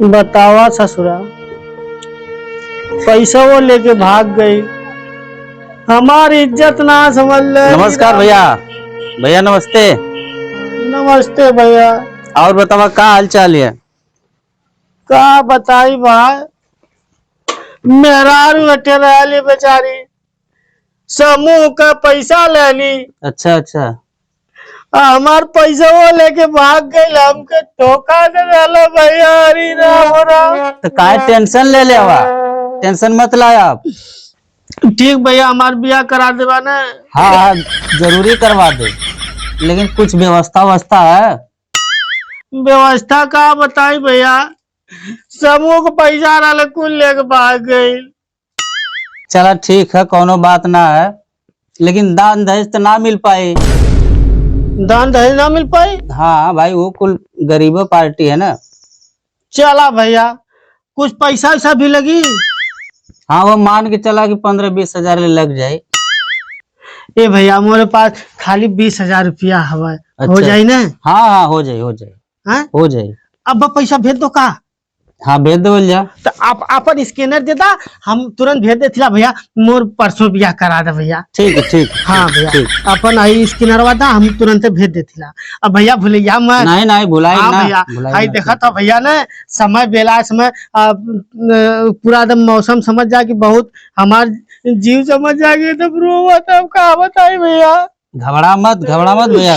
बतावा ससुरा, पैसा वो लेके भाग गई, हमारी इज्जत ना समझ ले। नमस्कार भैया। भैया नमस्ते। नमस्ते भैया। और बतावा का हाल चाल है? का बताई भाई, मेहरारू बैठे रही बेचारी, समूह का पैसा ले ली। अच्छा अच्छा। हमार पैसा वो लेके भाग गई, हमके धोखा दे डाला भैया। हरी राम राम। तो काय टेंशन ले ले हवा, टेंशन मत लाए आप। ठीक भैया, हमार ब्याह करा देवा ना। हाँ हाँ जरूरी करवा दे, लेकिन कुछ व्यवस्था है। व्यवस्था का बताई भैया, समूह को पैसा डाले कुल लेके भाग गई। चला ठीक है, कोनो बात ना है, लेकिन दान दहेज तो ना मिल पाई। दान दहेज ना मिल पाई? हाँ भाई, वो कुल गरीबों पार्टी है ना। चला भैया, कुछ पैसा वैसा भी लगी? हाँ वो मान के चला कि 15-20 हजार लग जाए। ए भैया, मेरे पास खाली 20,000 रुपया हवा, अच्छा। हो जाए ना? हाँ हाँ हो जाए हो जाए। हाँ? हो जाए। अब पैसा भेज दो का? हाँ भेज दो जा। तो आप अपन स्कैनर देता, हम तुरंत भेज देथिला भैया। मोर परसों ब्याह करा दे भैया। ठीक है ठीक। हाँ भैया, अपन आई स्कैनर वादा हम तुरंत भेज देथिला। अब भैया भूलिया मत। नहीं नहीं भुलाई हाँ ना भैया, भुलाई हाई ना। देखा था भैया ने, समय बेला समय पूरा एकदम मौसम समझ जा कि बहुत हमार जीव समझ जाएगी तो रोवा, तब का बताई भैया। घबरा मत भैया।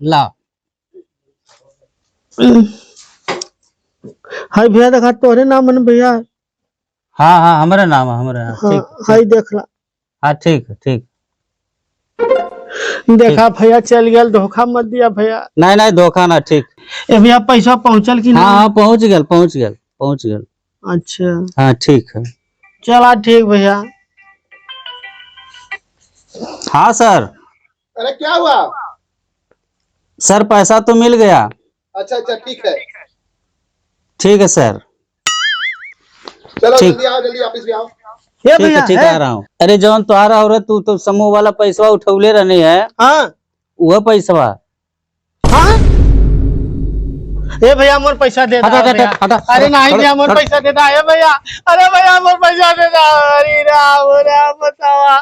ला। हाय भैया, देखा तोरे नाम है ना भैया? हाँ हाँ हमारा नाम है, हमारा। हाँ, ठीक हाय देख ला। हाँ ठीक है ठीक। देखा भैया, चल गया, धोखा मत दिया भैया। नहीं नहीं धोखा ना। ठीक। ए भैया, पैसा पहुंचल कि हाँ नहीं? हाँ पहुंच गया पहुंच गया पहुंच गया। अच्छा हाँ ठीक है। चला ठीक भैया। हाँ सर। अरे क्या हुआ? सर पैसा तो मिल गया। अच्छा अच्छा ठीक है। ठीक है सर। चलो ठीक। जल्दी आओ, जल्दी ऑफिस में आओ। ए ठीक भैया है ठीक है? आ रहा हूँ। अरे जौन तो आ रहा हो, तू तो समूह वाला पैसा उठौले रहने है, हाँ वह पैसा। हाँ। ए भैया, मोर पैसा दे हटा, दा हटा, भैया। हटा, अरे हटा, नहीं हटा, भैया, मोर हटा। पैसा दे दा। ए भैया, अरे भैया मोर पैसा दे दा। अरे राम राम बतावा,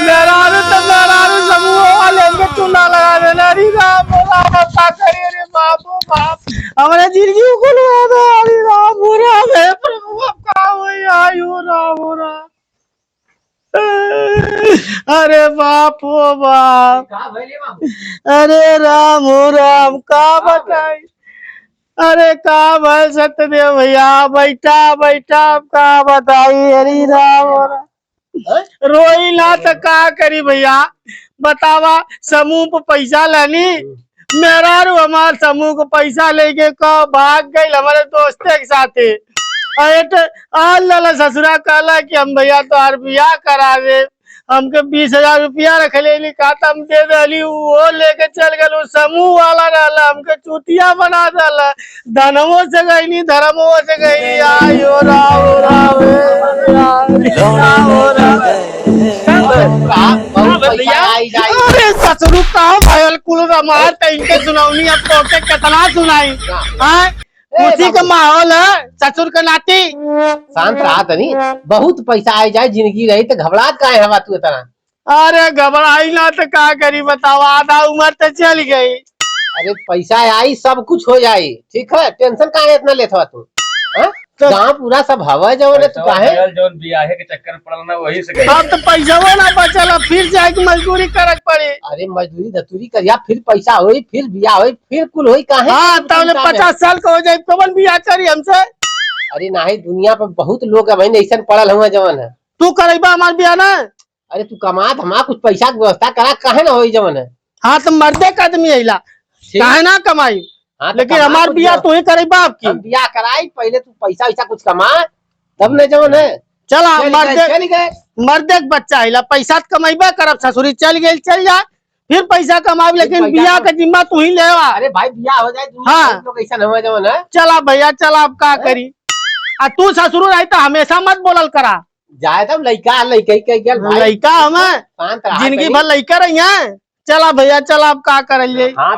मेरा समूह वाले हमके चूना लगा देना। अरे राम राम बता करिए रे बाप ओ बाप, हमारे जिंदगी को लगा दो। अरे राम राम है प्रभु, अब का होई आयु राम राम। अरे बाप ओ बाप, अरे राम हो राम, का बताई। अरे का भाई सत्यदेव भैया, बैठा बैठा का बताई। अरे राम हो राम, रोई ना तो का करी भैया, बतावा। समूह पे पैसा लेनी, मेरा रू हमार समूह को पैसा लेके का भाग गई हमारे दोस्ते के साथे। आज लाला ससुरा कहला कि हम भैया तो आर ब्याह करा दे, हमके 20,000 रुपया रख ले खाता हम दे दली, वो लेके चल गल। समूह वाला रहला, हमके चूतिया बना दला। धनवो से गई नी, धर्मो से गई। आयो राम राम अरे ससुरु का भयल कुल रमार त इनके सुनाऊनी, अब तो के कितना सुनाई। हाँ, उसी का माहौल है ससुर का नाती। शांत रहा तनी, बहुत पैसा आ जाए जिंदगी रही तो घबराहट काहे हवा तू इतना? अरे घबराई ना तो का करी बताओ, आधा उम्र तो चल गई। अरे पैसा आई सब कुछ हो जाए, ठीक है, टेंशन काहे इतना लेत हवा तू? गाँव पूरा सब हवा जवन तू काहे? जोन बियाहे के चक्कर में पड़ल ना, वही से गई। अब तो पैसा ना बचल, फिर जाए की मजदूरी करे पड़ी। अरे मजदूरी दतूरी करिया, फिर पैसा होई, फिर बियाह होई, फिर कुल होई काहे? हाँ, तब 50 साल का हो जाए कौन बियाह करी हमसे। अरे नहीं, दुनिया पर बहुत लोग अब ऐसा पड़ल हुआ जवन है। तू करेबा हमार बियाह ना? अरे तू कमात हमारा कुछ पैसा की व्यवस्था करा, काहे ना होई जवन है। हाँ तो मर्दे का आदमी अइला, काहे ना कमाई। हाँ, तो लेकिन कमा हमार कुछ बियाह तू ही करे बाप की। हम बियाह कराई, पहले तू पैसा वैसा कुछ कमा, तब न जवन है। चला चल गए। मर्दे के बच्चा अइला, पैसा तो कमाइबा करब, ससुरी चल गई चल जा, फिर पैसा कमाब, लेकिन पैसा बियाह तो- का जिम्मा तू ही लेवा। अरे भाई बियाह हो जाए, हाँ। लोग ऐसा हुआ जवन है। चला भैया, चला अब का करी। तू ससुर रही तो हमेशा मत बोलल करा। जाए तब लइका लइका के गेल भाई, लइका हमें शांत रहा जिंदगी तनी। भर लइका रही है। चला भैया, चला अब का करल जाई। हाँ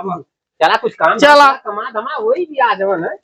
चला कुछ काम चला। कमा धमा वही भी आ जवन है